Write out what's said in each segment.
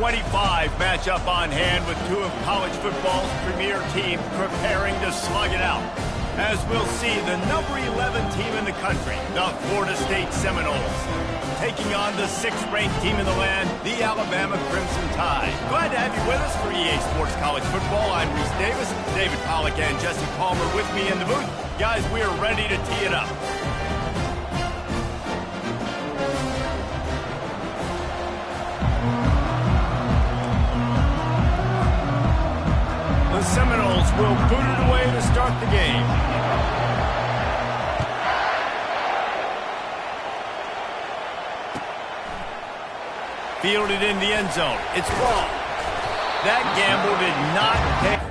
25 matchup on hand with two of college football's premier teams preparing to slug it out. As we'll see, the number 11 team in the country, the Florida State Seminoles, taking on the 6th-ranked team in the land, the Alabama Crimson Tide. Glad to have you with us for EA Sports College Football. I'm Reese Davis, David Pollack and Jesse Palmer with me in the booth. Guys, we are ready to tee it up. The Seminoles will boot it away to start the game. Fielded in the end zone. It's wrong. That gamble did not pay.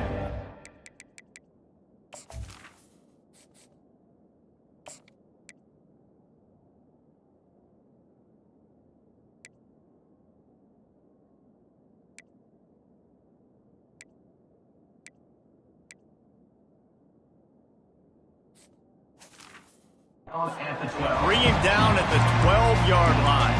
Bring him down at the 12-yard line.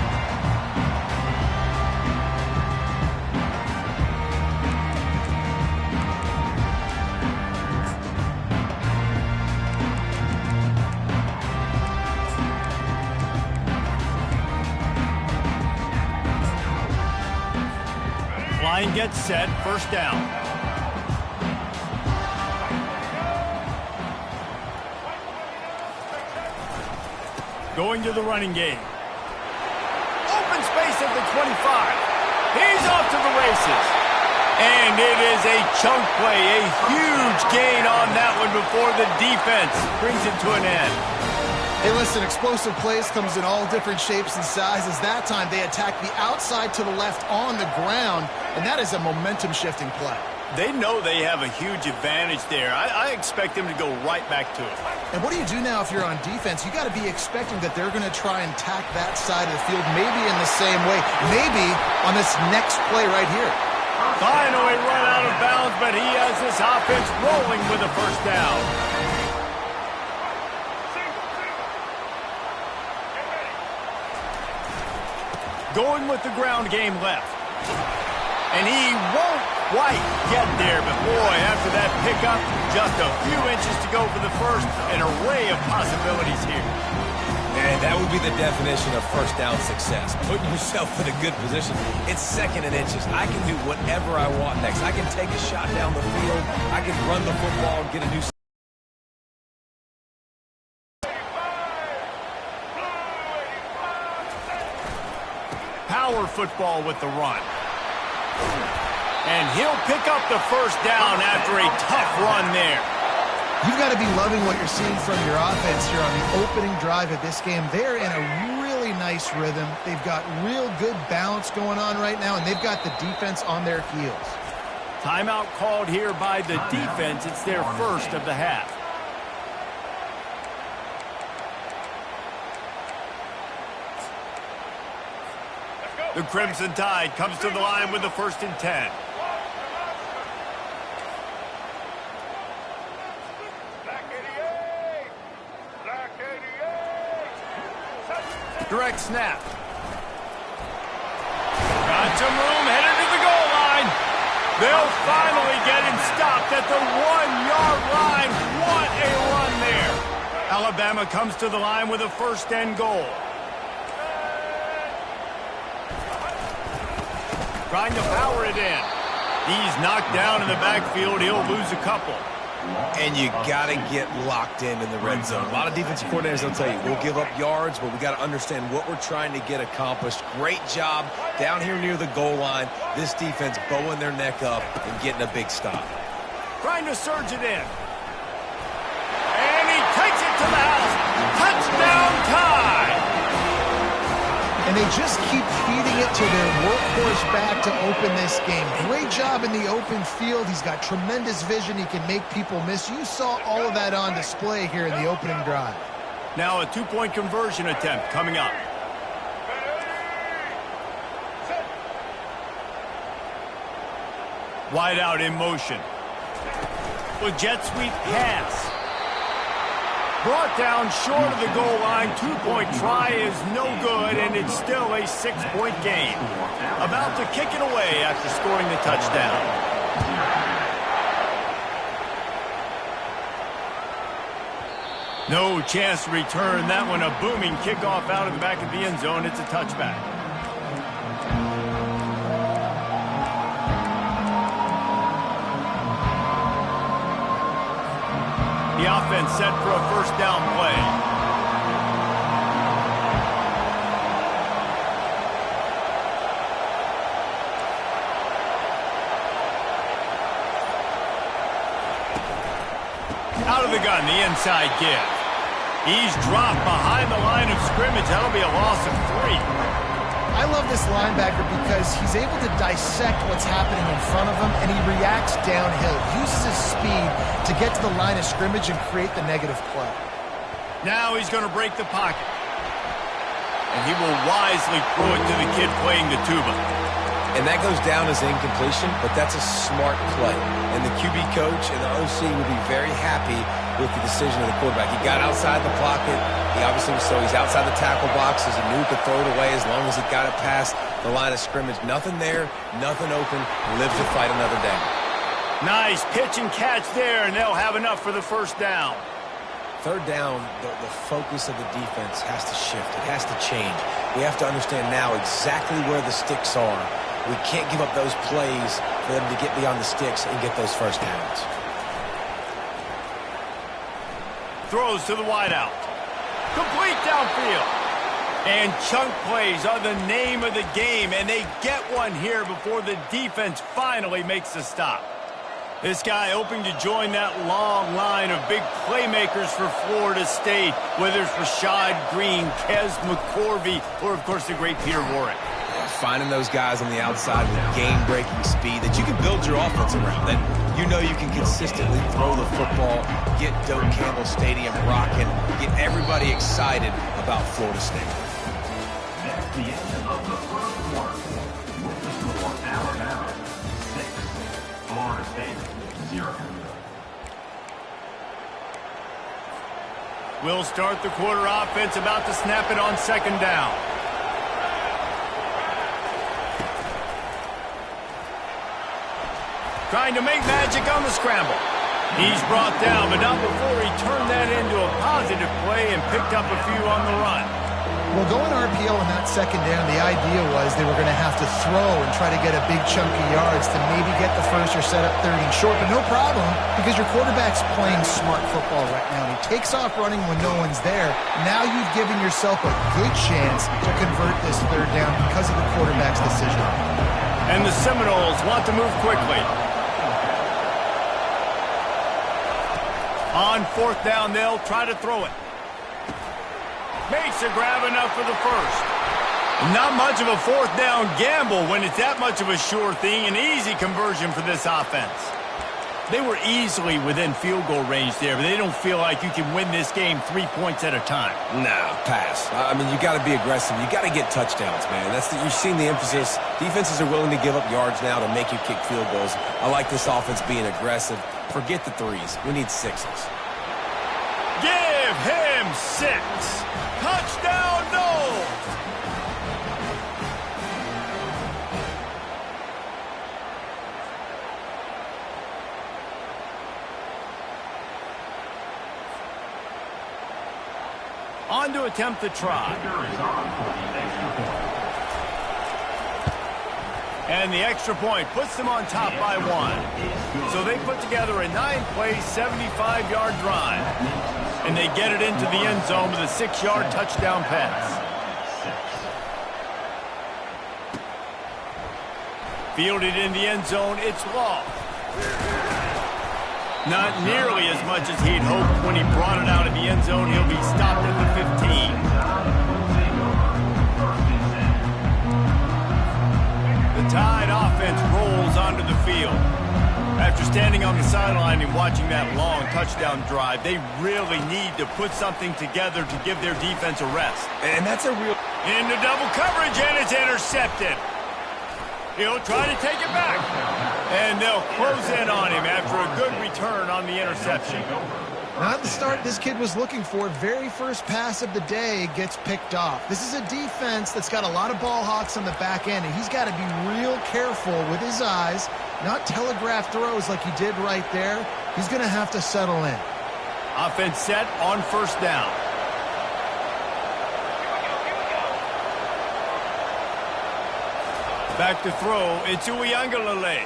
Line gets set, first down. Going to the running game. Open space at the 25. He's off to the races. And it is a chunk play, a huge gain on that one before the defense brings it to an end. Hey, listen, explosive plays comes in all different shapes and sizes. That time they attacked the outside to the left on the ground, and that is a momentum-shifting play. They know they have a huge advantage there. I expect them to go right back to it. And what do you do now if you're on defense? You got to be expecting that they're going to try and tack that side of the field, maybe in the same way, maybe on this next play right here. Finally run out of bounds, but he has this offense rolling with a first down. Going with the ground game left. And he won't quite get there, but boy, after that pickup, just a few inches to go for the first, an array of possibilities here. And that would be the definition of first down success. Putting yourself in a good position. It's second and inches. I can do whatever I want next. I can take a shot down the field. I can run the football and get a new... Power football with the run. And he'll pick up the first down after a tough run there. You've got to be loving what you're seeing from your offense here on the opening drive of this game. They're in a really nice rhythm. They've got real good balance going on right now, and they've got the defense on their heels. Timeout called here by the defense. It's their first of the half. The Crimson Tide comes to the line with the 1st and 10. Direct snap. Got some room, headed to the goal line. They'll finally get him stopped at the 1-yard line. What a run there. Alabama comes to the line with a 1st and goal. Trying to power it in. He's knocked down in the backfield. He'll lose a couple. And you got to get locked in the red zone. A lot of defensive coordinators will tell you, we'll give up yards, but we got to understand what we're trying to get accomplished. Great job down here near the goal line. This defense bowing their neck up and getting a big stop. Trying to surge it in. And he takes it to the house. Touchdown Tide! And they just keep feeding it to their workhorse back to open this game. Great job in the open field. He's got tremendous vision. He can make people miss. You saw all of that on display here in the opening drive. Now a 2-point conversion attempt coming up. Wide out in motion. With jet sweep pass. Brought down short of the goal line. Two-point try is no good, and it's still a 6-point game. About to kick it away after scoring the touchdown. No chance to return that one. A booming kickoff out of the back of the end zone. It's a touchback. The offense set for a first down play. Out of the gun, the inside give. He's dropped behind the line of scrimmage. That'll be a loss of 3. I love this linebacker because he's able to dissect what's happening in front of him, and he reacts downhill, uses his speed to get to the line of scrimmage and create the negative play. Now he's going to break the pocket. And he will wisely throw it to the kid playing the tuba. And that goes down as incompletion, but that's a smart play. And the QB coach and the OC will be very happy with the decision of the quarterback. He got outside the pocket. He obviously was he's outside the tackle box, as he knew he could throw it away as long as he got it past the line of scrimmage. Nothing there, nothing open. Live to fight another day. Nice pitch and catch there, and they'll have enough for the first down. Third down, the focus of the defense has to shift. It has to change. We have to understand now exactly where the sticks are. We can't give up those plays for them to get beyond the sticks and get those first downs. Throws to the wideout. Complete downfield. And chunk plays are the name of the game, and they get one here before the defense finally makes a stop. This guy hoping to join that long line of big playmakers for Florida State, whether it's Rashad Green, Kez McCorvey, or, of course, the great Peter Warrick. Finding those guys on the outside with game-breaking speed that you can build your offense around, that you know you can consistently throw the football, get Doak Campbell Stadium rocking, get everybody excited about Florida State. That's the end of the first quarter. With the score, Alabama 6, Florida State 0. We'll start the quarter offense, about to snap it on second down. Trying to make magic on the scramble. He's brought down, but not before he turned that into a positive play and picked up a few on the run. Well, going RPO on that second down, the idea was they were going to have to throw and try to get a big chunk of yards to maybe get the first or set up third and short, but no problem because your quarterback's playing smart football right now. And he takes off running when no one's there. Now you've given yourself a good chance to convert this third down because of the quarterback's decision. And the Seminoles want to move quickly. On fourth down, they'll try to throw it. Makes a grab enough for the first. Not much of a fourth down gamble when it's that much of a sure thing. An easy conversion for this offense. They were easily within field goal range there, but they don't feel like you can win this game 3 points at a time. No, pass. I mean, you got to be aggressive. You got to get touchdowns, man. You've seen the emphasis. Defenses are willing to give up yards now to make you kick field goals. I like this offense being aggressive. Forget the threes. We need sixes. Give him 6. Touchdown, Noles! On to attempt the try. And the extra point puts them on top by 1. So they put together a 9-play, 75-yard drive. And they get it into the end zone with a 6-yard touchdown pass. Fielded in the end zone, it's Law. Not nearly as much as he'd hoped when he brought it out of the end zone. He'll be stopped at the 15. The Tide offense rolls onto the field. After standing on the sideline and watching that long touchdown drive, they really need to put something together to give their defense a rest. And that's a real... Into double coverage, and it's intercepted. He'll try to take it back. And they'll close in on him after a good return on the interception. Not the start this kid was looking for. Very first pass of the day gets picked off. This is a defense that's got a lot of ball hawks on the back end, and he's got to be real careful with his eyes, not telegraph throws like he did right there. He's going to have to settle in. Offense set on first down. Back to throw. It's Uiagalelei.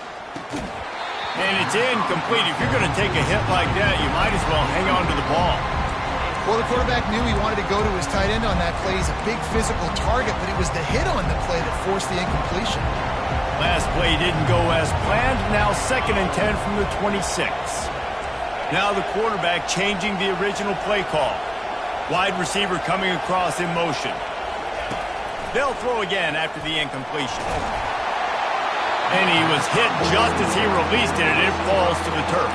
And it's incomplete. If you're going to take a hit like that, you might as well hang on to the ball. Well, the quarterback knew he wanted to go to his tight end on that play. He's a big physical target, but it was the hit on the play that forced the incompletion. Last play didn't go as planned. Now 2nd and 10 from the 26. Now the quarterback changing the original play call. Wide receiver coming across in motion. They'll throw again after the incompletion. And he was hit just as he released it, and it falls to the turf.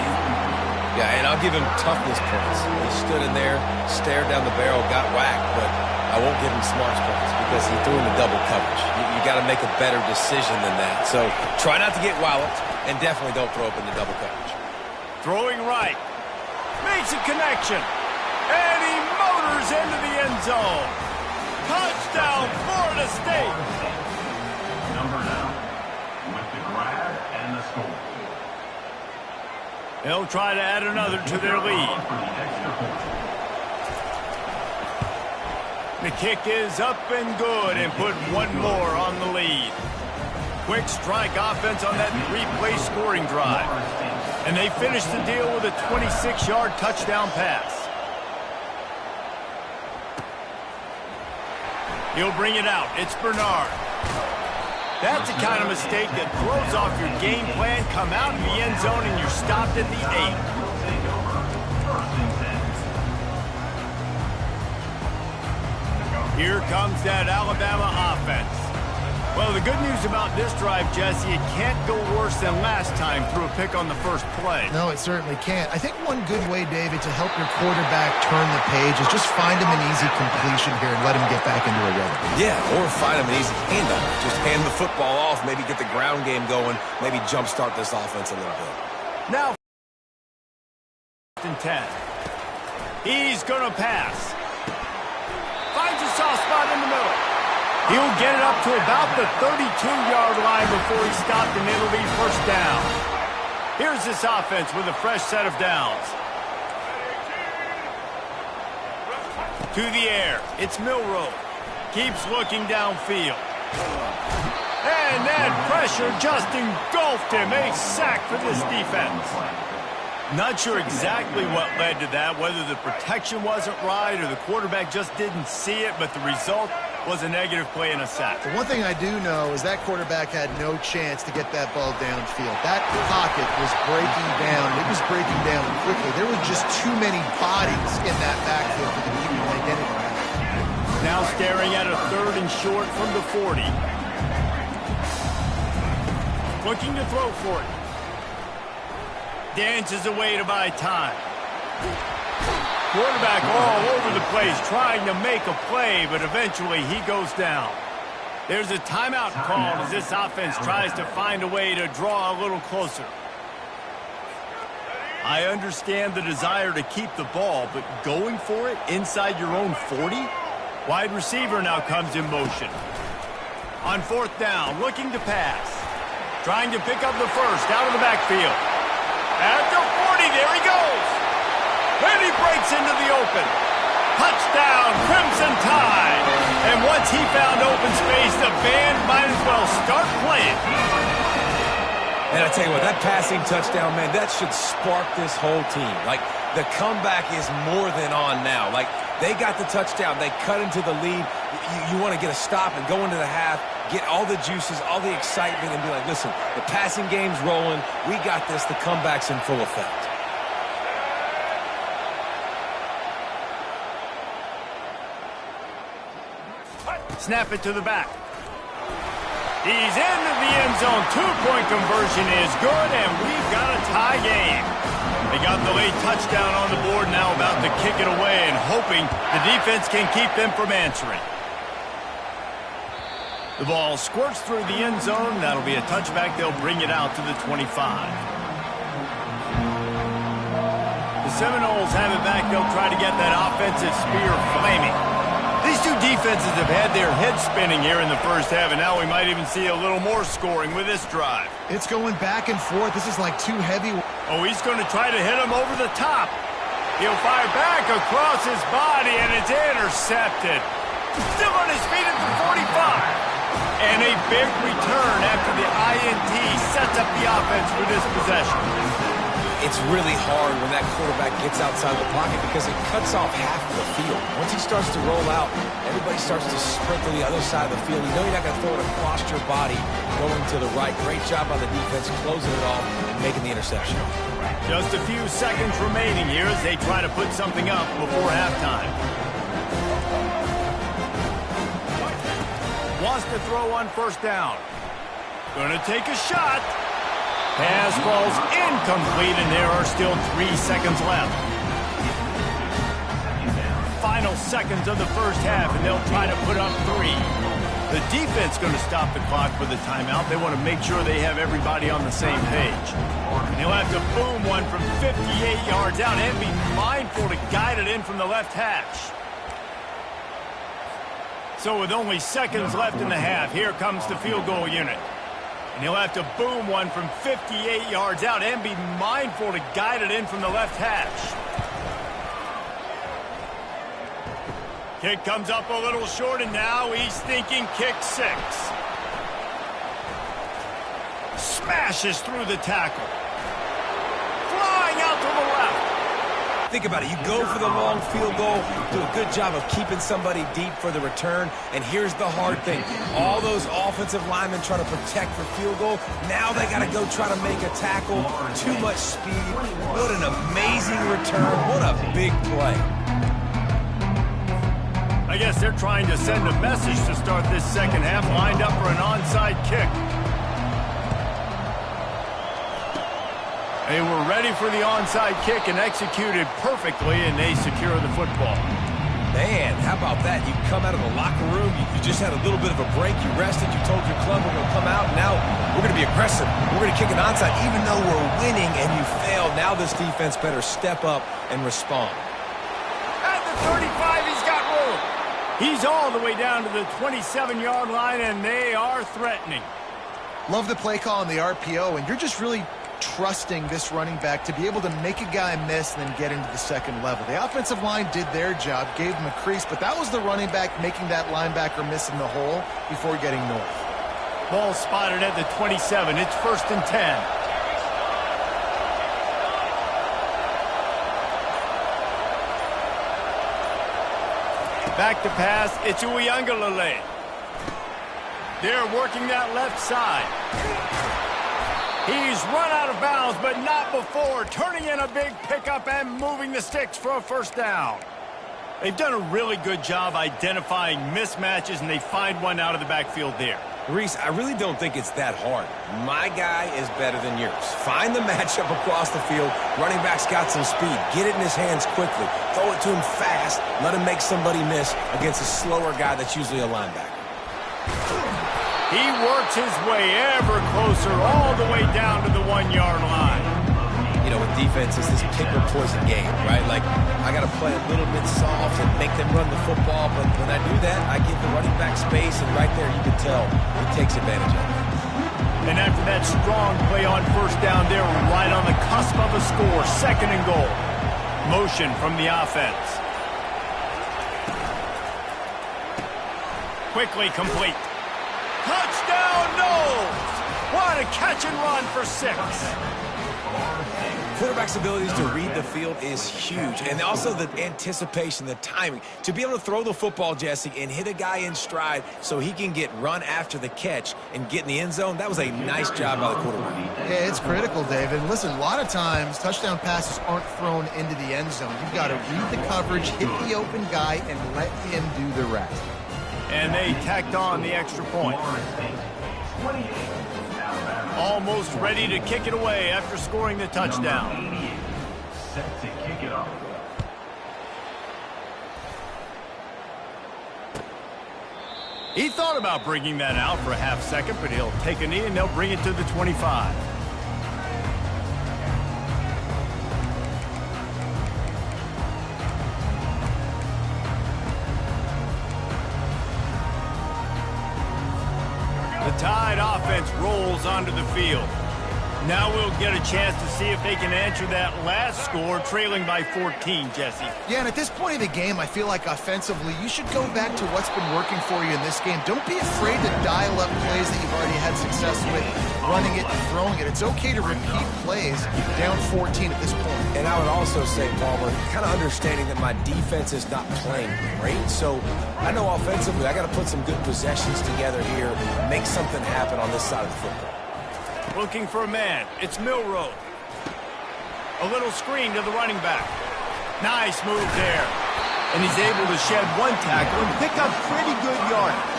Yeah, and I'll give him toughness points. He stood in there, stared down the barrel, got whacked, but I won't give him smarts points because he threw into double coverage. You got to make a better decision than that. So try not to get walloped, and definitely don't throw up into double coverage. Throwing right. Makes a connection. And he motors into the end zone. Touchdown, Florida State. Number 9 with the grab and the score. They'll try to add another to their lead. The kick is up and good and put one more on the lead. Quick strike offense on that 3-play scoring drive. And they finish the deal with a 26-yard touchdown pass. He'll bring it out. It's Bernard. That's the kind of mistake that throws off your game plan. Come out in the end zone and you're stopped at the 8. Here comes that Alabama offense. Well, the good news about this drive, Jesse, it can't go worse than last time through a pick on the first play. No, it certainly can't. I think one good way, David, to help your quarterback turn the page is just find him an easy completion here and let him get back into a rhythm. Yeah, or find him an easy handoff. Just hand the football off, maybe get the ground game going, maybe jumpstart this offense a little bit. Now, 10. He's going to pass. Finds a soft spot in the middle. He'll get it up to about the 32-yard line before he's stopped, and it'll be first down. Here's this offense with a fresh set of downs. To the air. It's Milroe. Keeps looking downfield. And that pressure just engulfed him. A sack for this defense. Not sure exactly what led to that, whether the protection wasn't right or the quarterback just didn't see it, but the result was a negative play and a sack. The one thing I do know is that quarterback had no chance to get that ball downfield. That pocket was breaking down. It was breaking down quickly. There were just too many bodies in that backfield for the keep an identity. Now staring at a 3rd and short from the 40. Looking to throw for it. Dances away to buy time. Quarterback all over the place trying to make a play, but eventually he goes down. There's a timeout called as this offense tries to find a way to draw a little closer. I understand the desire to keep the ball, but going for it inside your own 40? Wide receiver now comes in motion. On 4th down, looking to pass. Trying to pick up the first out of the backfield. At the 40, there he goes. And he breaks into the open. Touchdown, Crimson Tide. And once he found open space, the band might as well start playing. And I tell you what, that passing touchdown, man, that should spark this whole team. Like, the comeback is more than on now. Like, they got the touchdown. They cut into the lead. You want to get a stop and go into the half, get all the juices, all the excitement, and be like, listen, the passing game's rolling. We got this. The comeback's in full effect. Snap it to the back. He's into the end zone. 2-point conversion is good, and we've got a tie game. They got the late touchdown on the board, now about to kick it away and hoping the defense can keep them from answering. The ball squirts through the end zone. That'll be a touchback. They'll bring it out to the 25. The The Seminoles have it back. They'll try to get that offensive spear flaming. These two defenses have had their heads spinning here in the first half, and now we might even see a little more scoring with this drive. It's going back and forth. This is like too heavy. Oh, he's going to try to hit him over the top. He'll fire back across his body, and it's intercepted. Still on his feet at the 45. And a big return after the INT sets up the offense for this possession. It's really hard when that quarterback gets outside the pocket because it cuts off half of the field. Once he starts to roll out, everybody starts to sprint to the other side of the field. You know you're not going to throw it across your body going to the right. Great job on the defense closing it off and making the interception. Just a few seconds remaining here as they try to put something up before halftime. Wants to throw on first down. Gonna take a shot. Pass falls incomplete, and there are still 3 seconds left. Final seconds of the first half, and they'll try to put up 3. The defense going to stop the clock for the timeout. They want to make sure they have everybody on the same page. And they'll have to boom one from 58 yards out and be mindful to guide it in from the left hash. So with only seconds left in the half, here comes the field goal unit. And he'll have to boom one from 58 yards out and be mindful to guide it in from the left hash. Kick comes up a little short, and now he's thinking kick 6. Smashes through the tackle. Flying out to the left. Think about it. You go for the long field goal, do a good job of keeping somebody deep for the return, and here's the hard thing. All those offensive linemen trying to protect for field goal, now they got to go try to make a tackle. Too much speed. What an amazing return. What a big play. I guess they're trying to send a message to start this second half, lined up for an onside kick. They were ready for the onside kick and executed perfectly, and they secure the football. Man, how about that? You come out of the locker room, you just had a little bit of a break, you rested, you told your club we're going to come out, and now we're going to be aggressive. We're going to kick an onside, even though we're winning and you failed. Now this defense better step up and respond. At the 35, he's got room. He's all the way down to the 27-yard line, and they are threatening. Love the play call on the RPO, and you're just really trusting this running back to be able to make a guy miss and then get into the second level. The offensive line did their job, gave him a crease, but that was the running back making that linebacker miss in the hole before getting north. Ball spotted at the 27. It's 1st and 10. Back to pass. It's Uiagalelei. They're working that left side. He's run out of bounds, but not before. Turning in a big pickup and moving the sticks for a first down. They've done a really good job identifying mismatches, and they find one out of the backfield there. Reese, I really don't think it's that hard. My guy is better than yours. Find the matchup across the field. Running back's got some speed. Get it in his hands quickly. Throw it to him fast. Let him make somebody miss against a slower guy that's usually a linebacker. He works his way ever closer all the way down to the 1-yard line. You know, with defense, it's this pick or poison game, right? Like, I got to play a little bit soft and make them run the football, but when I do that, I give the running back space, and right there you can tell he takes advantage of it. And after that strong play on first down, they're right on the cusp of a score. 2nd and goal. Motion from the offense. Quickly complete. Touchdown, Knowles! What a catch and run for 6. Quarterback's abilities to read the field is huge, and also the anticipation, the timing. To be able to throw the football, Jesse, and hit a guy in stride so he can get run after the catch and get in the end zone, that was a nice job by the quarterback. Yeah, it's critical, David. Listen, a lot of times touchdown passes aren't thrown into the end zone. You've got to read the coverage, hit the open guy, and let him do the rest. And they tacked on the extra point. Almost ready to kick it away after scoring the touchdown. Set to kick it off. He thought about bringing that out for a half second, but he'll take a knee and they'll bring it to the 25. Tide offense rolls onto the field. Now we'll get a chance to see if they can answer that last score, trailing by 14, Jesse. Yeah, and at this point of the game, I feel like offensively, you should go back to what's been working for you in this game. Don't be afraid to dial up plays that you've already had success with, running it and throwing it. It's okay to repeat plays down 14 at this point. And I would also say, Palmer, kind of understanding that my defense is not playing great. So I know offensively, I got to put some good possessions together here, make something happen on this side of the football. Looking for a man. It's Milroe. A little screen to the running back. Nice move there. And he's able to shed one tackle and pick up pretty good yardage.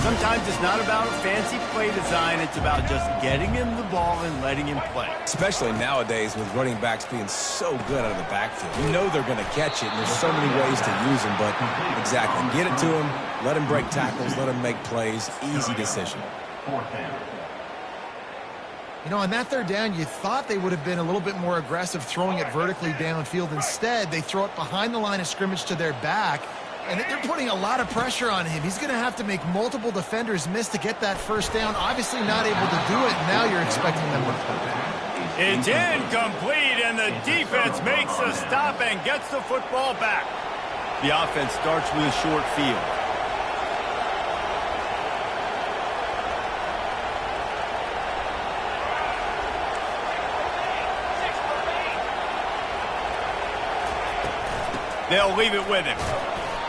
Sometimes it's not about a fancy play design. It's about just getting him the ball and letting him play. Especially nowadays with running backs being so good out of the backfield. You know they're going to catch it, and there's so many ways to use them. But exactly, get it to him, let him break tackles, let him make plays. Easy decision. You know, on that third down, you thought they would have been a little bit more aggressive throwing it vertically downfield. Instead, they throw it behind the line of scrimmage to their back. And they're putting a lot of pressure on him. He's going to have to make multiple defenders miss to get that first down. Obviously not able to do it. Now you're expecting them to pull it. It's incomplete, and the defense makes a stop and gets the football back. The offense starts with a short field. They'll leave it with him.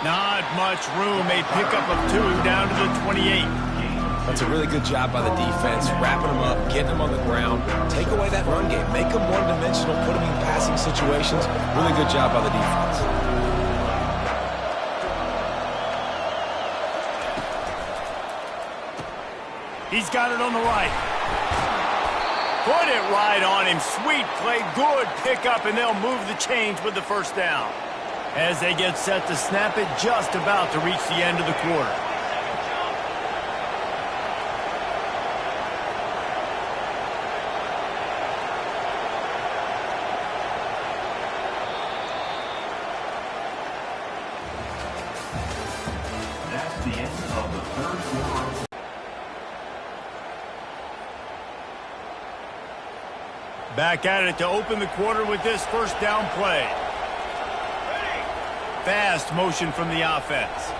Not much room. A pickup of 2 down to the 28. That's a really good job by the defense, wrapping them up, getting them on the ground. Take away that run game. Make them one-dimensional, put them in passing situations. Really good job by the defense. He's got it on the right. Put it right on him. Sweet play. Good pickup, and they'll move the chains with the first down. As they get set to snap it, just about to reach the end of the quarter. That's the end of the third quarter. Back at it to open the quarter with this first down play. Fast motion from the offense.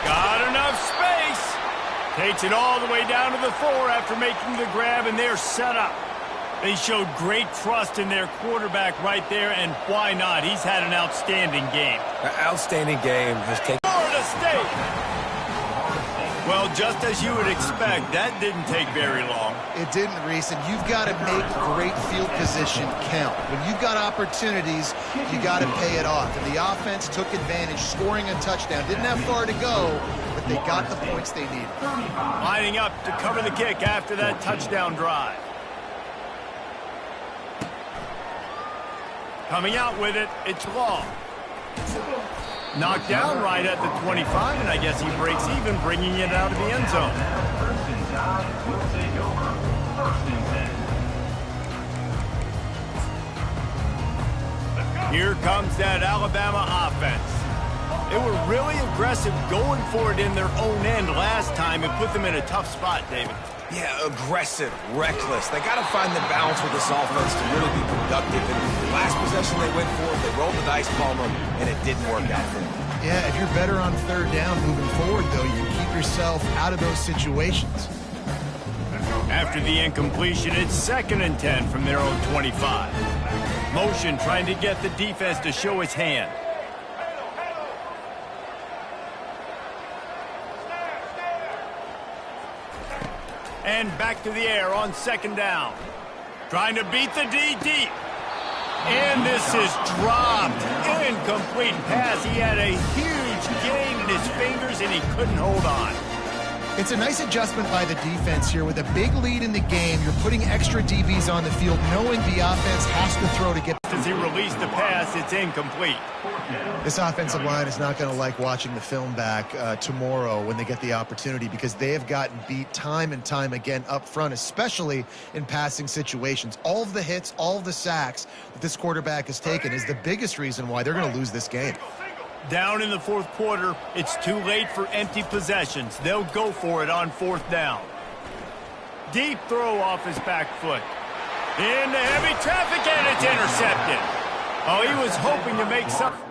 Got enough space. Takes it all the way down to the 4 after making the grab, and they're set up. They showed great trust in their quarterback right there, and why not? He's had an outstanding game. An outstanding game has taken... Florida State! Well, just as you would expect, that didn't take very long. It didn't, Reese, and you've got to make great field position count. When you've got opportunities, you got to pay it off. And the offense took advantage, scoring a touchdown. Didn't have far to go, but they got the points they needed. Lining up to cover the kick after that touchdown drive. Coming out with it, it's Long. Knocked down right at the 25, and I guess he breaks even, bringing it out of the end zone. First and Tide will take over. First and 10. Here comes that Alabama offense. They were really aggressive going for it in their own end last time and put them in a tough spot, David. Yeah, aggressive, reckless. They got to find the balance with this offense to really be productive. And the last possession they went for it, they rolled the dice, Palmer, and it didn't work out for them. Yeah, if you're better on third down moving forward, though, you keep yourself out of those situations. After the incompletion, it's 2nd and 10 from their own 25. Motion trying to get the defense to show its hand. And back to the air on 2nd down. Trying to beat the D deep. And this is dropped. Incomplete pass. He had a huge gain in his fingers, and he couldn't hold on. It's a nice adjustment by the defense here. With a big lead in the game, you're putting extra DBs on the field, knowing the offense has to throw to get... As he released the pass, it's incomplete. This offensive line is not going to like watching the film back tomorrow when they get the opportunity, because they have gotten beat time and time again up front, especially in passing situations. All of the hits, all of the sacks that this quarterback has taken is the biggest reason why they're going to lose this game. Down in the fourth quarter, it's too late for empty possessions. They'll go for it on fourth down. Deep throw off his back foot. Into heavy traffic, and it's intercepted. Oh, he was hoping to make something.